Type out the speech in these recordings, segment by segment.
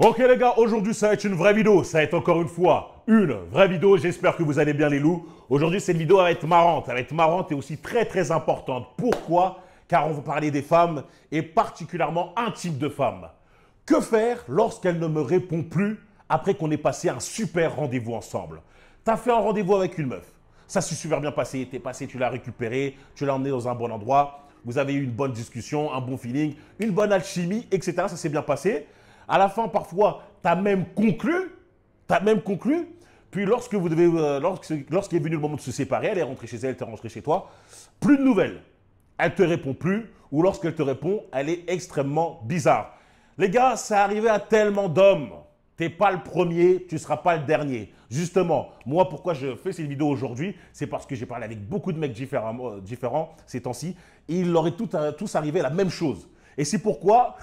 Ok les gars, aujourd'hui ça va être une vraie vidéo, ça va être encore une fois une vraie vidéo, j'espère que vous allez bien les loups. Aujourd'hui cette vidéo va être marrante et aussi très importante. Pourquoi? Car on va parler des femmes et particulièrement un type de femme. Que faire lorsqu'elle ne me répond plus après qu'on ait passé un super rendez-vous ensemble? Tu as fait un rendez-vous avec une meuf, ça s'est super bien passé, t'es passé, tu l'as récupéré, tu l'as emmené dans un bon endroit, vous avez eu une bonne discussion, un bon feeling, une bonne alchimie, etc. Ça s'est bien passé. À la fin, parfois, tu as même conclu. Puis lorsqu'il est venu le moment de se séparer, elle est rentrée chez elle, tu es rentré chez toi, plus de nouvelles. Elle ne te répond plus, ou lorsqu'elle te répond, elle est extrêmement bizarre. Les gars, ça arrivait à tellement d'hommes. Tu n'es pas le premier, tu ne seras pas le dernier. Justement, moi, pourquoi je fais cette vidéo aujourd'hui, c'est parce que j'ai parlé avec beaucoup de mecs différents ces temps-ci, et ils leur est tous arrivé la même chose. Et c'est pourquoi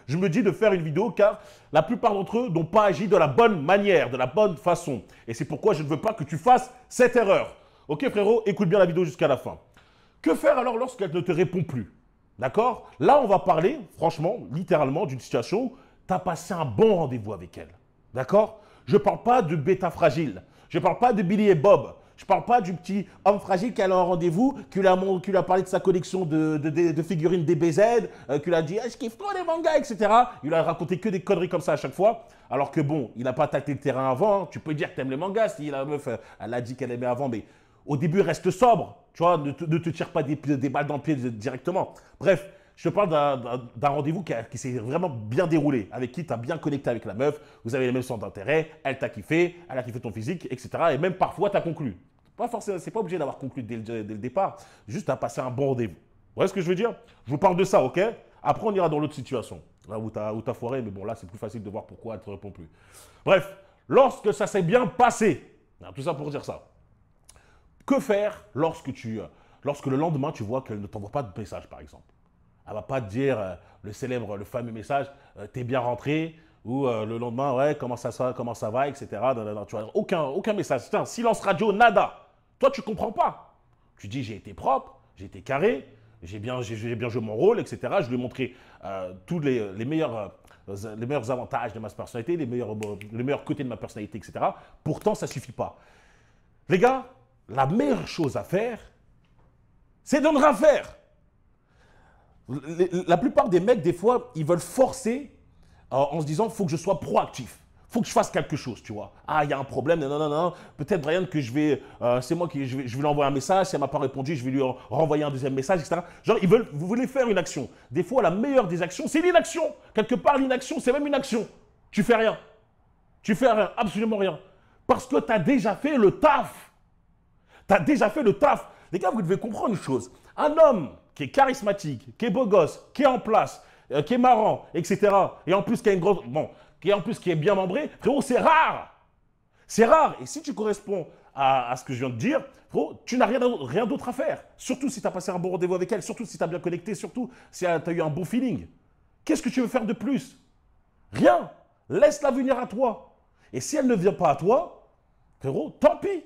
je me dis de faire une vidéo, car la plupart d'entre eux n'ont pas agi de la bonne manière, de la bonne façon. Et c'est pourquoi je ne veux pas que tu fasses cette erreur. Ok frérot, écoute bien la vidéo jusqu'à la fin. Que faire alors lorsqu'elle ne te répond plus? D'accord? Là, on va parler, franchement, littéralement, d'une situation où tu as passé un bon rendez-vous avec elle. D'accord? Je ne parle pas de bêta fragile. Je ne parle pas de Billy et Bob. Je ne parle pas du petit homme fragile qui a un rendez-vous, qui lui a parlé de sa collection de figurines DBZ, qui lui a dit ah, « je kiffe trop les mangas », etc. Il a raconté que des conneries comme ça à chaque fois. Alors que bon, il n'a pas attaqué le terrain avant. Tu peux dire que tu aimes les mangas si la meuf, elle a dit qu'elle aimait avant. Mais au début, reste sobre. Tu vois, ne te tire pas des balles dans le pied directement. Bref, je te parle d'un rendez-vous qui s'est vraiment bien déroulé, avec qui tu as bien connecté avec la meuf, vous avez les mêmes centres d'intérêt, elle t'a kiffé, elle a kiffé ton physique, etc. Et même parfois, tu as conclu. Pas forcément, c'est pas obligé d'avoir conclu dès le départ, juste à passer un bon rendez-vous. Vous voyez ce que je veux dire? Je vous parle de ça, ok? Après, on ira dans l'autre situation, là où tu as foiré, mais bon, là, c'est plus facile de voir pourquoi elle ne te répond plus. Bref, lorsque ça s'est bien passé, tout ça pour dire ça, que faire lorsque le lendemain, tu vois qu'elle ne t'envoie pas de message, par exemple? Elle ne va pas te dire le fameux message, t'es bien rentré, ou le lendemain, ouais, comment ça va, etc. Tu vois, aucun message. Tiens, silence radio, nada. Toi, tu ne comprends pas. Tu dis, j'ai été propre, j'ai été carré, j'ai bien joué mon rôle, etc. Je lui ai montré tous les meilleurs avantages de ma personnalité, les meilleurs côtés de ma personnalité, etc. Pourtant, ça ne suffit pas. Les gars, la meilleure chose à faire, c'est de ne rien faire. La plupart des mecs, des fois, ils veulent forcer en se disant, il faut que je sois proactif. Il faut que je fasse quelque chose, tu vois. Ah, il y a un problème, non. Peut-être, Brian, que c'est moi qui je vais lui envoyer un message. Si elle ne m'a pas répondu, je vais lui renvoyer un deuxième message, etc. Genre, vous voulez faire une action. Des fois, la meilleure des actions, c'est l'inaction. Quelque part, l'inaction, c'est même une action. Tu fais rien. Tu fais rien, absolument rien. Parce que tu as déjà fait le taf. Tu as déjà fait le taf. Les gars, vous devez comprendre une chose. Un homme qui est charismatique, qui est beau gosse, qui est en place, qui est marrant, etc. Et en plus qui a une grosse, qui est bien membré, frérot, c'est rare. C'est rare. Et si tu corresponds à ce que je viens de dire, frérot, tu n'as rien d'autre à faire. Surtout si tu as passé un bon rendez-vous avec elle, surtout si tu as bien connecté, surtout si tu as eu un bon feeling. Qu'est-ce que tu veux faire de plus? Rien. Laisse-la venir à toi. Et si elle ne vient pas à toi, frérot, tant pis.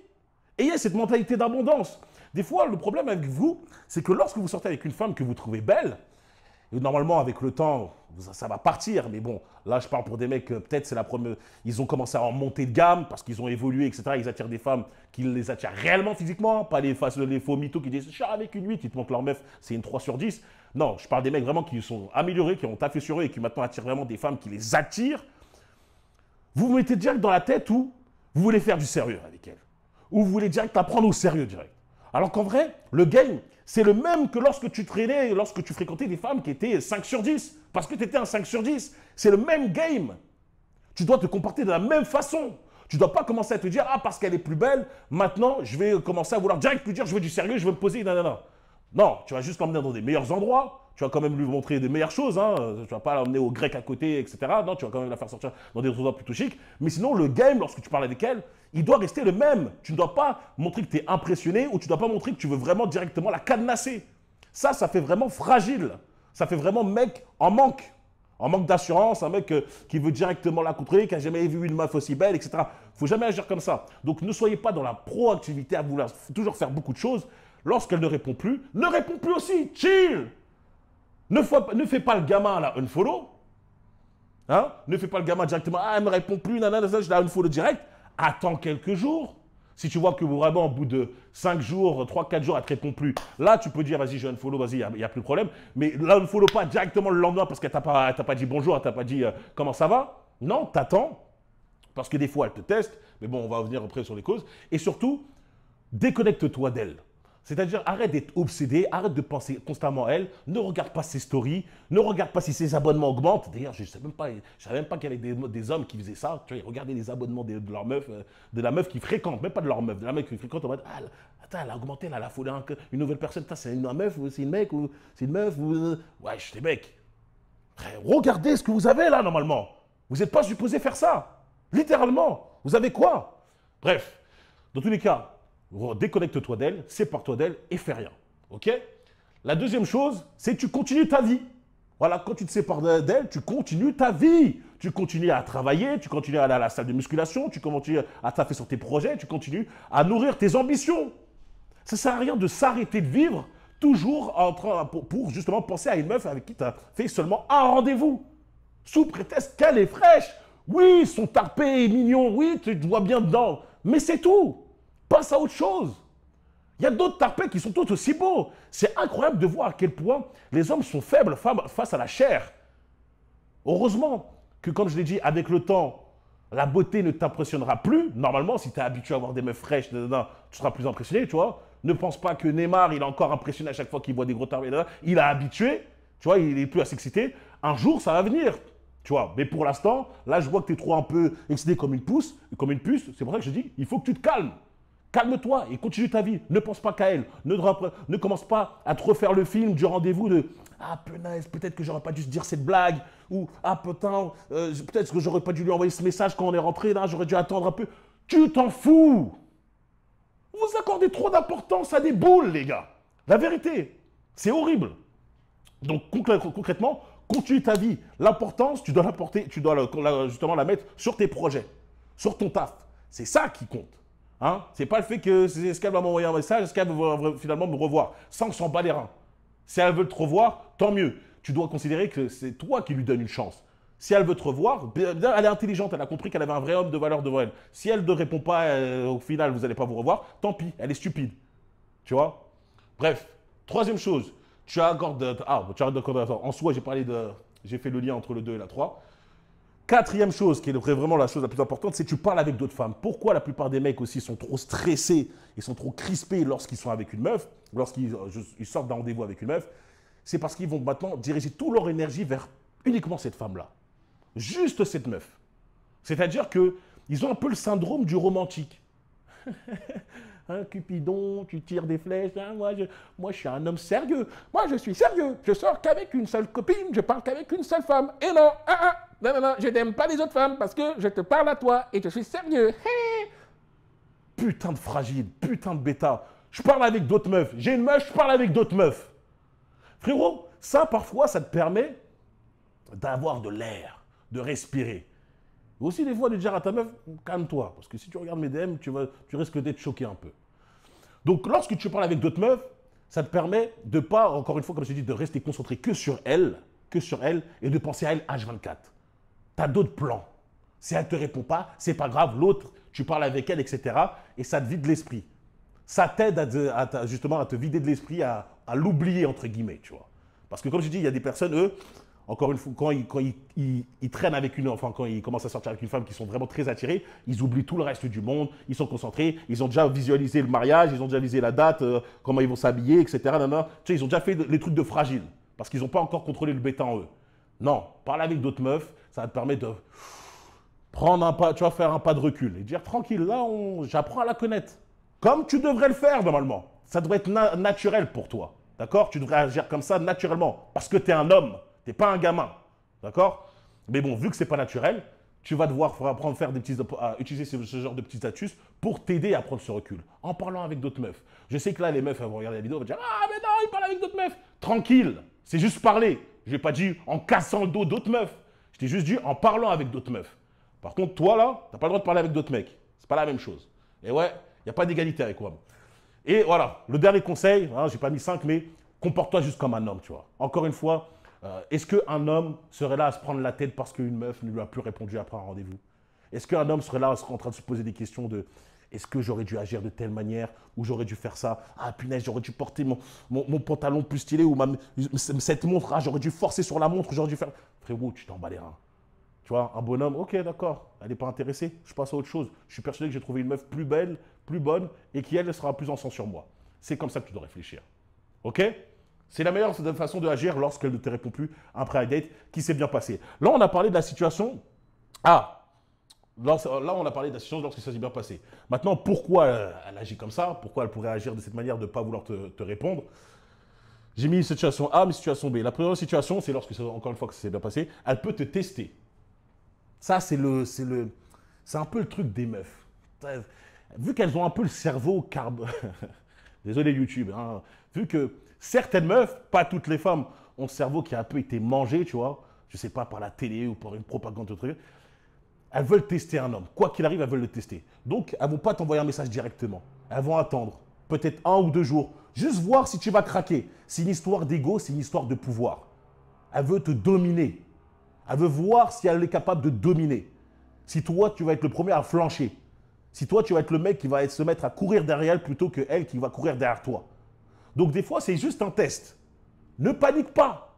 Ayez cette mentalité d'abondance. Des fois, le problème avec vous, c'est que lorsque vous sortez avec une femme que vous trouvez belle, et normalement, avec le temps, ça va partir. Mais bon, là, je parle pour des mecs, peut-être c'est la première. Ils ont commencé à en monter de gamme parce qu'ils ont évolué, etc. Ils attirent des femmes qui les attirent réellement physiquement, pas les faux mythos qui disent « je suis avec une 8, ils te montrent leur meuf, c'est une 3 sur 10 ». Non, je parle des mecs vraiment qui sont améliorés, qui ont taffé sur eux et qui maintenant attirent vraiment des femmes qui les attirent. Vous vous mettez direct dans la tête où vous voulez faire du sérieux avec elle. Ou vous voulez direct la prendre au sérieux direct. Alors qu'en vrai, le game, c'est le même que lorsque tu traînais, lorsque tu fréquentais des femmes qui étaient 5 sur 10. Parce que tu étais un 5 sur 10. C'est le même game. Tu dois te comporter de la même façon. Tu ne dois pas commencer à te dire, ah, parce qu'elle est plus belle, maintenant, je vais commencer à vouloir direct lui dire, je veux du sérieux, je veux me poser, non. Non, tu vas juste l'emmener dans des meilleurs endroits. Tu vas quand même lui montrer des meilleures choses. Hein. Tu ne vas pas l'emmener au grec à côté, etc. Non, tu vas quand même la faire sortir dans des endroits plutôt chics. Mais sinon, le game, lorsque tu parles avec elle, il doit rester le même. Tu ne dois pas montrer que tu es impressionné ou tu ne dois pas montrer que tu veux vraiment directement la cadenasser. Ça fait vraiment fragile. Ça fait vraiment mec en manque. En manque d'assurance, un mec qui veut directement la contrer, qui n'a jamais vu une meuf aussi belle, etc. Il ne faut jamais agir comme ça. Donc ne soyez pas dans la proactivité à vouloir toujours faire beaucoup de choses. Lorsqu'elle ne répond plus aussi. Chill. Ne fais pas le gamin à la unfollow. Hein? Ne fais pas le gamin directement. Ah, elle ne me répond plus, nanana, je la unfollow direct. Attends quelques jours. Si tu vois que vraiment, au bout de 5 jours, 3-4 jours, elle ne te répond plus, là, tu peux dire, vas-y, je unfollow, vas-y, il n'y a plus de problème. Mais là, ne follow pas directement le lendemain parce qu'elle ne t'a pas dit bonjour, elle ne t'a pas dit comment ça va. Non, t'attends. Parce que des fois, elle te teste. Mais bon, on va revenir après sur les causes. Et surtout, déconnecte-toi d'elle. C'est-à-dire, arrête d'être obsédé, arrête de penser constamment à elle, ne regarde pas ses stories, ne regarde pas si ses abonnements augmentent. D'ailleurs, je ne savais même pas qu'il y avait des hommes qui faisaient ça. Tu vois, ils regardaient les abonnements de leur meuf, de la meuf qu'ils fréquentent, même pas de leur meuf, de la meuf qu'ils fréquentent en mode, ah, attends, elle a augmenté, elle a foulé une nouvelle personne. C'est une meuf ou c'est une mec ou c'est une meuf ou... Ouais, je suis mec. Regardez ce que vous avez là, normalement. Vous n'êtes pas supposé faire ça. Littéralement. Vous avez quoi? Bref, dans tous les cas, déconnecte-toi d'elle, sépare-toi d'elle et fais rien. Ok? La deuxième chose, c'est que tu continues ta vie. Voilà, quand tu te sépares d'elle, tu continues ta vie. Tu continues à travailler, tu continues à aller à la salle de musculation, tu continues à taffer sur tes projets, tu continues à nourrir tes ambitions. Ça ne sert à rien de s'arrêter de vivre toujours pour justement penser à une meuf avec qui tu as fait seulement un rendez-vous. Sous prétexte qu'elle est fraîche. Oui, son tarpé est mignon, oui, tu te vois bien dedans. Mais c'est tout. Passe à autre chose. Il y a d'autres tarpés qui sont tout aussi beaux. C'est incroyable de voir à quel point les hommes sont faibles face à la chair. Heureusement que, comme je l'ai dit, avec le temps, la beauté ne t'impressionnera plus. Normalement, si tu es habitué à avoir des meufs fraîches, tu seras plus impressionné, tu vois. Ne pense pas que Neymar, il est encore impressionné à chaque fois qu'il voit des gros tarpés. Il a habitué, tu vois, il n'est plus assez excité. Un jour, ça va venir. Tu vois, mais pour l'instant, là, je vois que tu es trop un peu excité comme une puce. C'est pour ça que je dis, il faut que tu te calmes. Calme-toi et continue ta vie. Ne pense pas qu'à elle. Ne commence pas à te refaire le film du rendez-vous de « Ah, punaise, peut-être que j'aurais pas dû se dire cette blague. » Ou « Ah, putain, peut-être que j'aurais pas dû lui envoyer ce message quand on est rentré. Là, j'aurais dû attendre un peu. » Tu t'en fous. Vous accordez trop d'importance à des boules, les gars. La vérité, c'est horrible. Donc, concrètement, continue ta vie. L'importance, tu dois justement la mettre sur tes projets, sur ton taf. C'est ça qui compte. Hein? C'est pas le fait que est-ce qu'elle va m'envoyer un message, est-ce qu'elle veut finalement me revoir, sans s'en bat les reins. Si elle veut te revoir, tant mieux. Tu dois considérer que c'est toi qui lui donnes une chance. Si elle veut te revoir, elle est intelligente, elle a compris qu'elle avait un vrai homme de valeur devant elle. Si elle ne répond pas, au final, vous n'allez pas vous revoir, tant pis, elle est stupide. Tu vois? Bref, troisième chose, tu accordes... en soi, j'ai fait le lien entre le 2 et la 3. Quatrième chose, qui est vraiment la chose la plus importante, c'est que tu parles avec d'autres femmes. Pourquoi la plupart des mecs aussi sont trop stressés et sont trop crispés lorsqu'ils sont avec une meuf, lorsqu'ils sortent d'un rendez-vous avec une meuf? C'est parce qu'ils vont maintenant diriger toute leur énergie vers uniquement cette femme-là. Juste cette meuf. C'est-à-dire qu'ils ont un peu le syndrome du romantique. Hein, Cupidon, tu tires des flèches. Hein, moi, je suis un homme sérieux. Moi, je suis sérieux. Je sors qu'avec une seule copine. Je parle qu'avec une seule femme. Et non, non, je n'aime pas les autres femmes parce que je te parle à toi et je suis sérieux. Hey. Putain de fragile, putain de bêta. Je parle avec d'autres meufs. J'ai une meuf, je parle avec d'autres meufs. Frérot, ça, parfois, ça te permet d'avoir de l'air, de respirer. Aussi, des fois, de dire à ta meuf, calme-toi. Parce que si tu regardes mes DM, tu risques d'être choqué un peu. Donc, lorsque tu parles avec d'autres meufs, ça te permet de pas, encore une fois, comme je t'ai dit, de rester concentré que sur elle, et de penser à elle H24. Tu as d'autres plans. Si elle ne te répond pas, c'est pas grave. L'autre, tu parles avec elle, etc. Et ça te vide l'esprit. Ça t'aide justement à te vider de l'esprit, à l'oublier, entre guillemets, tu vois. Parce que comme je dis, il y a des personnes, eux, encore une fois, quand ils traînent avec quand ils commencent à sortir avec une femme qui sont vraiment très attirés, ils oublient tout le reste du monde, ils sont concentrés, ils ont déjà visualisé le mariage, ils ont déjà visé la date, comment ils vont s'habiller, etc. Tu sais, ils ont déjà fait les trucs de fragile, parce qu'ils n'ont pas encore contrôlé le bêta en eux. Non, parler avec d'autres meufs, ça va te permettre de prendre un pas, tu vas faire un pas de recul et dire tranquille, là, j'apprends à la connaître. Comme tu devrais le faire normalement. Ça devrait être naturel pour toi. D'accord? Tu devrais agir comme ça naturellement, parce que tu es un homme. Tu n'es pas un gamin, d'accord? Mais bon, vu que ce n'est pas naturel, tu vas devoir utiliser ce genre de petites astuces pour t'aider à prendre ce recul, en parlant avec d'autres meufs. Je sais que là, les meufs, elles vont regarder la vidéo, elles vont dire « Ah, mais non, il parle avec d'autres meufs !» Tranquille, c'est juste parler. Je n'ai pas dit en cassant le dos d'autres meufs. Je t'ai juste dit en parlant avec d'autres meufs. Par contre, toi, là, tu n'as pas le droit de parler avec d'autres mecs. C'est pas la même chose. Et ouais, il n'y a pas d'égalité avec moi. Et voilà, le dernier conseil, hein, j'ai pas mis 5, mais comporte-toi juste comme un homme, tu vois. Encore une fois, Est-ce qu'un homme serait là à se prendre la tête parce qu'une meuf ne lui a plus répondu après un rendez-vous? Est-ce qu'un homme serait là en train de se poser des questions de est-ce que j'aurais dû agir de telle manière ou j'aurais dû faire ça? Ah punaise, j'aurais dû porter mon pantalon plus stylé ou cette montre, ah, j'aurais dû forcer sur la montre, j'aurais dû faire… Frérot, tu t'en bats les reins. Tu vois, un bonhomme, ok, d'accord, elle n'est pas intéressée, je passe à autre chose. Je suis persuadé que j'ai trouvé une meuf plus belle, plus bonne et qui, elle, sera plus en sang sur moi. C'est comme ça que tu dois réfléchir. Ok? C'est la meilleure façon de agir lorsqu'elle ne te répond plus après un date qui s'est bien passé. Là, on a parlé de la situation. Ah, là, on a parlé de la situation lorsque ça s'est bien passé. Maintenant, pourquoi elle agit comme ça? Pourquoi elle pourrait agir de cette manière de ne pas vouloir te répondre? J'ai mis situation A, mais situation B. La première situation, c'est lorsque, encore une fois, que ça s'est bien passé, elle peut te tester. Ça, c'est un peu le truc des meufs. Vu qu'elles ont un peu le cerveau carb… Désolé YouTube, hein. Vu que certaines meufs, pas toutes les femmes, ont le cerveau qui a un peu été mangé, tu vois, je sais pas, par la télé ou par une propagande de trucs, elles veulent tester un homme. Quoi qu'il arrive, elles veulent le tester. Donc, elles ne vont pas t'envoyer un message directement. Elles vont attendre peut-être 1 ou 2 jours, juste voir si tu vas craquer. C'est une histoire d'ego, c'est une histoire de pouvoir. Elle veut te dominer. Elle veut voir si elle est capable de dominer. Si toi, tu vas être le premier à flancher. Si toi, tu vas être le mec qui va se mettre à courir derrière elle plutôt que elle qui va courir derrière toi. Donc, des fois, c'est juste un test. Ne panique pas.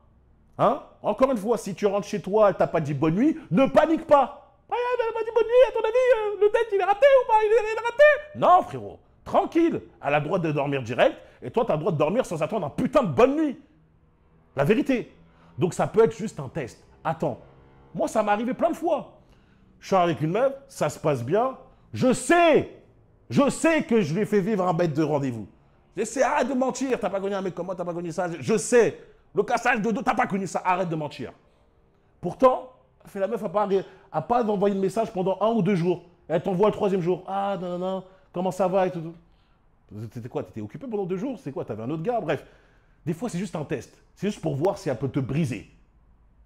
Hein? Encore une fois, si tu rentres chez toi, elle t'a pas dit bonne nuit, ne panique pas. Ah, elle m'a dit bonne nuit, à ton avis, le date, il est raté ou pas? Il est raté? Non, frérot. Tranquille. Elle a le droit de dormir direct et toi, tu as le droit de dormir sans attendre un putain de bonne nuit. La vérité. Donc, ça peut être juste un test. Attends. Moi, ça m'est arrivé plein de fois. Je suis avec une meuf, ça se passe bien. Je sais que je lui ai fait vivre un bête de rendez-vous. Je sais, arrête de mentir, t'as pas connu un mec comme moi, t'as pas connu ça. Je sais, le cassage de dos, t'as pas connu ça, arrête de mentir. Pourtant, fait la meuf a pas envoyé de message pendant 1 ou 2 jours. Elle t'envoie le 3e jour. Ah, non, non, non, comment ça va et tout. C'était quoi? T'étais occupé pendant 2 jours? C'est quoi? T'avais un autre gars? Bref. Des fois, c'est juste un test. C'est juste pour voir si elle peut te briser.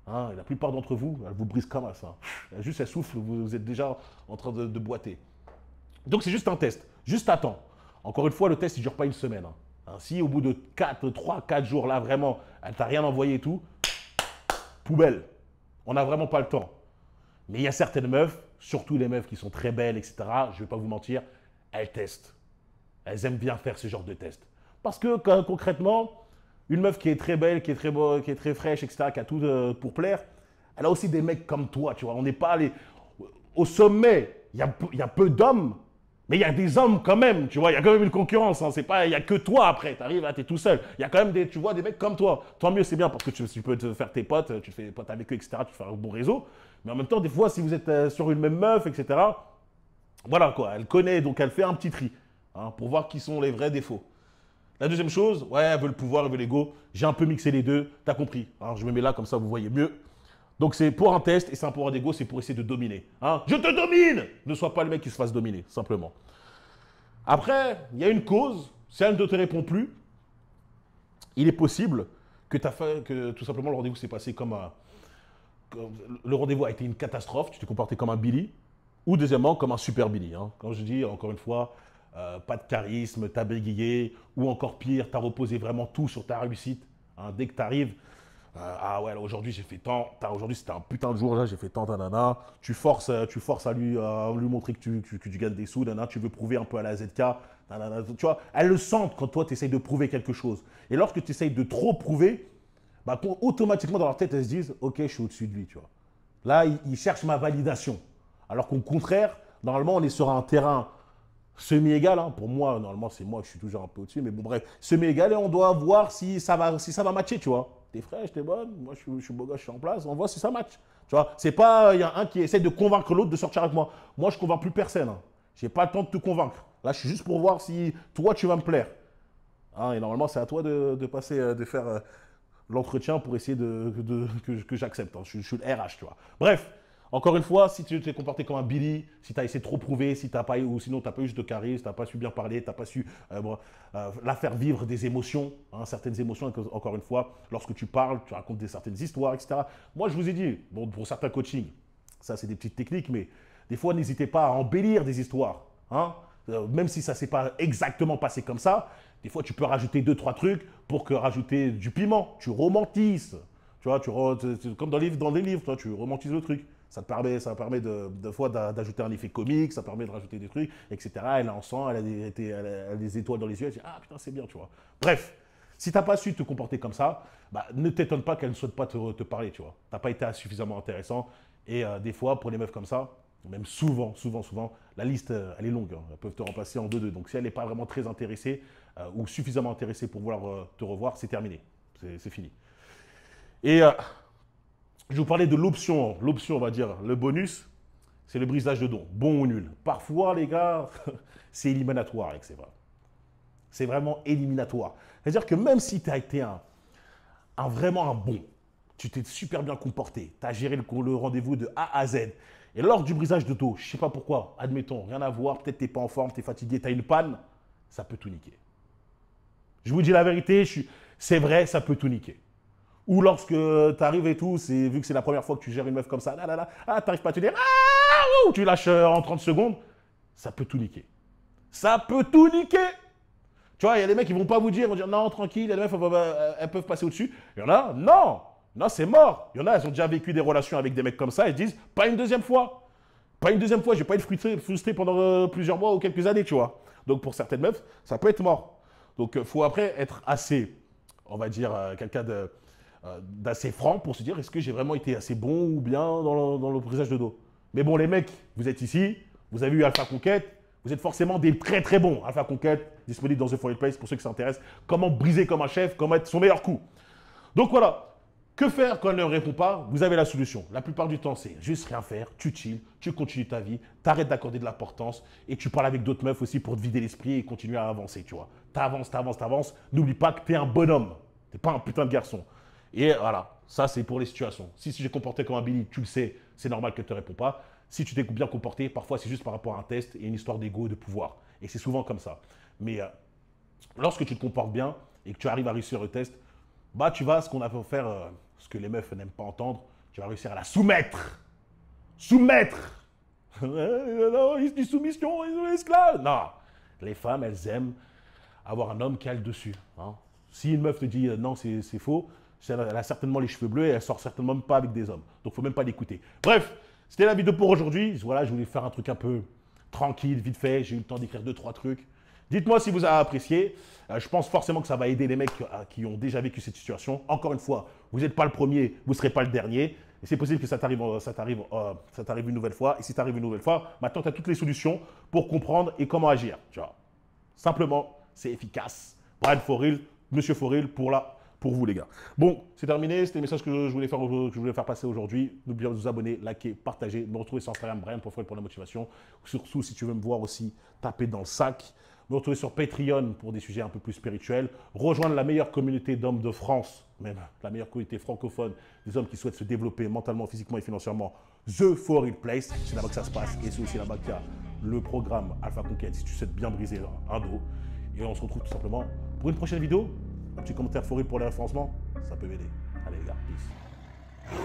Hein, la plupart d'entre vous, elle vous brise comme ça. Elle souffle, vous êtes déjà en train de boiter. Donc, c'est juste un test. Juste attends. Encore une fois, le test, il ne dure pas une semaine. Hein, si au bout de 3, 4 jours, là, vraiment, elle t'a rien envoyé et tout, poubelle. On n'a vraiment pas le temps. Mais il y a certaines meufs, surtout les meufs qui sont très belles, etc., je ne vais pas vous mentir, elles testent. Elles aiment bien faire ce genre de test. Parce que concrètement, une meuf qui est très belle, qui est très beau, qui est très fraîche, etc., qui a tout pour plaire, elle a aussi des mecs comme toi, tu vois. On n'est pas allé… Au sommet, il y a peu d'hommes, mais il y a des hommes quand même, tu vois. Il y a quand même une concurrence. Hein. C'est pas, il n'y a que toi après. Tu arrives, tu es tout seul. Il y a quand même tu vois, des mecs comme toi. Tant mieux, c'est bien parce que tu peux te faire tes potes, tu te fais potes avec eux, etc. Tu fais un bon réseau. Mais en même temps, des fois, si vous êtes sur une même meuf, etc., voilà quoi. Elle connaît, donc elle fait un petit tri hein, pour voir qui sont les vrais défauts. La deuxième chose, ouais, elle veut le pouvoir, elle veut l'ego. J'ai un peu mixé les deux, t'as compris. Alors, je me mets là, comme ça, vous voyez mieux. Donc, c'est pour un test et c'est un pouvoir d'ego, c'est pour essayer de dominer. Hein. Je te domine! Ne sois pas le mec qui se fasse dominer, simplement. Après, il y a une cause. Si elle ne te répond plus, il est possible que tout simplement le rendez-vous s'est passé comme un… Le rendez-vous a été une catastrophe, tu t'es comporté comme un Billy, ou deuxièmement, comme un super Billy. Hein. Quand je dis, encore une fois, pas de charisme, t'as bégayé, ou encore pire, t'as reposé vraiment tout sur ta réussite. Hein. Dès que t'arrives, ah ouais, aujourd'hui j'ai fait tant, aujourd'hui c'était un putain de jour, là j'ai fait tant, nanana. Tu forces à lui montrer que tu gagnes des sous, nanana. Tu veux prouver un peu à la ZK, nanana. Tu vois, elles le sentent quand toi tu essayes de prouver quelque chose. Et lorsque tu essayes de trop prouver, bah, automatiquement dans leur tête elles se disent, ok, je suis au-dessus de lui, tu vois. Là, ils cherchent ma validation. Alors qu'au contraire, normalement on est sur un terrain semi-égal, hein. Pour moi, normalement, c'est moi, je suis toujours un peu au-dessus, mais bon, bref, semi-égal et on doit voir si ça va matcher, tu vois. T'es fraîche, t'es bonne, moi je suis beau gosse, je suis en place, on voit si ça match. Tu vois, c'est pas, il y a un qui essaie de convaincre l'autre de sortir avec moi. Moi, je ne convainc plus personne. Hein. Je n'ai pas le temps de te convaincre. Là, je suis juste pour voir si toi, tu vas me plaire. Hein, et normalement, c'est à toi de faire l'entretien pour essayer que j'accepte. Hein. Je suis le RH, tu vois. Bref. Encore une fois, si tu t'es comporté comme un Billy, si tu as essayé de trop prouver, si t'as pas, ou sinon tu n'as pas eu juste de charisme, tu n'as pas su bien parler, tu n'as pas su la faire vivre des émotions, hein, certaines émotions, encore une fois, lorsque tu parles, tu racontes certaines histoires, etc. Moi, je vous ai dit, bon, pour certains coachings, ça c'est des petites techniques, mais des fois, n'hésitez pas à embellir des histoires. Hein, même si ça ne s'est pas exactement passé comme ça, des fois, tu peux rajouter 2-3 trucs pour rajouter du piment, tu romantises. Tu vois, comme dans les livres, toi, tu romantises le truc. Ça permet de fois d'ajouter un effet comique, ça permet de rajouter des trucs, etc. Elle est en sang, elle a des étoiles dans les yeux, elle dit ah putain c'est bien, tu vois. Bref, si t'as pas su te comporter comme ça, bah, ne t'étonne pas qu'elle ne souhaite pas te parler, tu vois. T'as pas été suffisamment intéressant. Et des fois, pour les meufs comme ça, même souvent, la liste, elle est longue. Hein. Elles peuvent te remplacer en 2-2. Donc si elle n'est pas vraiment très intéressée ou suffisamment intéressée pour vouloir te revoir, c'est terminé. C'est fini. Et je vais vous parlais de l'option. L'option, on va dire, le bonus, c'est le brisage de dons. Bon ou nul. Parfois, les gars, c'est éliminatoire, c'est vrai. C'est vraiment éliminatoire. C'est-à-dire que même si tu as été vraiment un bon, tu t'es super bien comporté, tu as géré le rendez-vous de A à Z, et lors du brisage de dos, je ne sais pas pourquoi, admettons, rien à voir, peut-être tu n'es pas en forme, tu es fatigué, tu as une panne, ça peut tout niquer. Je vous dis la vérité, c'est vrai, ça peut tout niquer. Ou lorsque tu arrives et tout, vu que c'est la première fois que tu gères une meuf comme ça, tu n'arrives pas à te dire, tu lâches en 30 secondes, ça peut tout niquer. Ça peut tout niquer. Tu vois, il y a des mecs qui ne vont pas vous dire, ils vont dire non, tranquille, les meufs, elles peuvent passer au-dessus. Il y en a, non, c'est mort. Il y en a, elles ont déjà vécu des relations avec des mecs comme ça, elles disent, pas une deuxième fois. Pas une deuxième fois, je ne vais pas être frustré pendant plusieurs mois ou quelques années, tu vois. Donc pour certaines meufs, ça peut être mort. Donc il faut après être assez, on va dire, quelqu'un d'assez franc pour se dire, est-ce que j'ai vraiment été assez bon ou bien dans le brisage de dos. Mais bon, les mecs, vous êtes ici, vous avez eu Alpha Conquête, vous êtes forcément des très très bons. Alpha Conquête, disponible dans The Foreign Place pour ceux qui s'intéressent. Comment briser comme un chef, comment être son meilleur coup. Donc voilà. Que faire quand elle ne répond pas? Vous avez la solution. La plupart du temps, c'est juste rien faire. Tu chill, tu continues ta vie, tu arrêtes d'accorder de l'importance et tu parles avec d'autres meufs aussi pour te vider l'esprit et continuer à avancer, tu vois. T'avances. N'oublie pas que tu es un bonhomme. Tu n'es pas un putain de garçon. Et voilà, ça c'est pour les situations. Si j'ai comporté comme un Billy, tu le sais, c'est normal que tu ne réponds pas. Si tu t'es bien comporté, parfois c'est juste par rapport à un test et une histoire d'ego et de pouvoir. Et c'est souvent comme ça. Mais lorsque tu te comportes bien et que tu arrives à réussir le test, bah tu vas, ce qu'on a fait faire, ce que les meufs n'aiment pas entendre, tu vas réussir à la soumettre. Soumettre. Non, il se dit soumission, ils sont esclaves. Non, les femmes, elles aiment avoir un homme qui a le dessus. Hein. Si une meuf te dit non, c'est faux, elle a certainement les cheveux bleus et elle sort certainement même pas avec des hommes. Donc, il ne faut même pas l'écouter. Bref, c'était la vidéo pour aujourd'hui. Voilà, je voulais faire un truc un peu tranquille, vite fait. J'ai eu le temps d'écrire 2-3 trucs. Dites-moi si vous avez apprécié. Je pense forcément que ça va aider les mecs qui ont déjà vécu cette situation. Encore une fois, vous n'êtes pas le premier, vous ne serez pas le dernier. Et c'est possible que ça t'arrive une nouvelle fois. Et si ça t'arrive une nouvelle fois, maintenant, tu as toutes les solutions pour comprendre et comment agir. Tu vois. Simplement, c'est efficace. Brian Foril, Monsieur Foril, pour vous les gars. Bon, c'est terminé. C'était le message que je voulais faire passer aujourd'hui. N'oubliez pas de vous abonner, liker, partager. Me retrouver sur Instagram, Brian.Foril pour la motivation. Surtout, si tu veux me voir aussi, taper dans le sac. Me retrouver sur Patreon pour des sujets un peu plus spirituels. Rejoindre la meilleure communauté d'hommes de France, même la meilleure communauté francophone, des hommes qui souhaitent se développer mentalement, physiquement et financièrement. The Foreign Place, c'est là-bas que ça se passe. Et c'est aussi là-bas qu'il y a le programme Alpha Conquête, si tu souhaites bien briser un dos. Et on se retrouve tout simplement pour une prochaine vidéo. Un petit commentaire Foreign pour les référencements, ça peut m'aider. Allez les gars, peace.